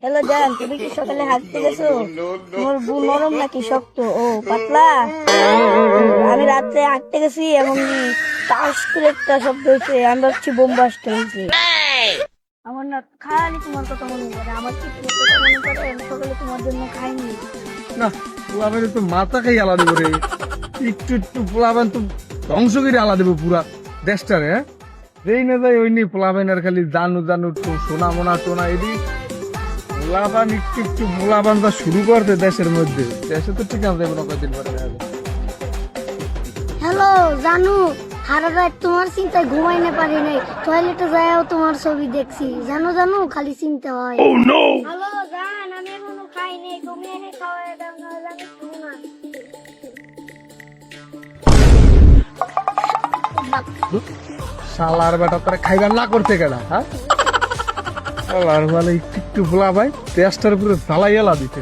Hello জান, তুমি কি সকালে হাঁটতে গেছো? তোমার বু নরম নাকি শক্ত? ও পাতলা। আমি রাত্রে হাঁটতে গেছি, এমন টাস করে একটা শব্দ হয়েছে, আমি ভাবছি বোম বাস্ট হয়েছে। আমার না খালি তোমার কথা মনে করে, আমার কি তোমার কথা মনে করে? আমি সকালে তোমার জন্য খাইনি। না, পোলাবেন তো মাথা খাই আলাদা করে একটু একটু পোলাবেন তো ধ্বংস করে আলাদা দেবো পুরা দেশটারে। হ্যাঁ, যেই না যাই ওই নিয়ে পোলাবেন আর খালি জানু জানু সোনা মোনা টোনা এদি পোলাবান একটু একটু পোলাবান যা শুরু করতে দেশের মধ্যে, দেশে তো ঠিক আছে কোনো কদিন পরে দেখা যাবে। হ্যালো জানু, সারা রাত তোমার চিন্তায় ঘুমাইতে পারি নাই, টয়লেটে যাও তোমার ছবি দেখছি। জানো জানো, খালি চিন্তা হয়। হ্যালো জান, আমি এখনো খাইনি, তুমি এনে খাওয়াই দাও, নাহলে আমি খাবো না। শালার বেটা তারা খাইবার না করতে গেলা। হ্যাঁ, শালার মানে একটু একটু পোলাবাই দেশটার উপরে জ্বালাই এলা দিতে।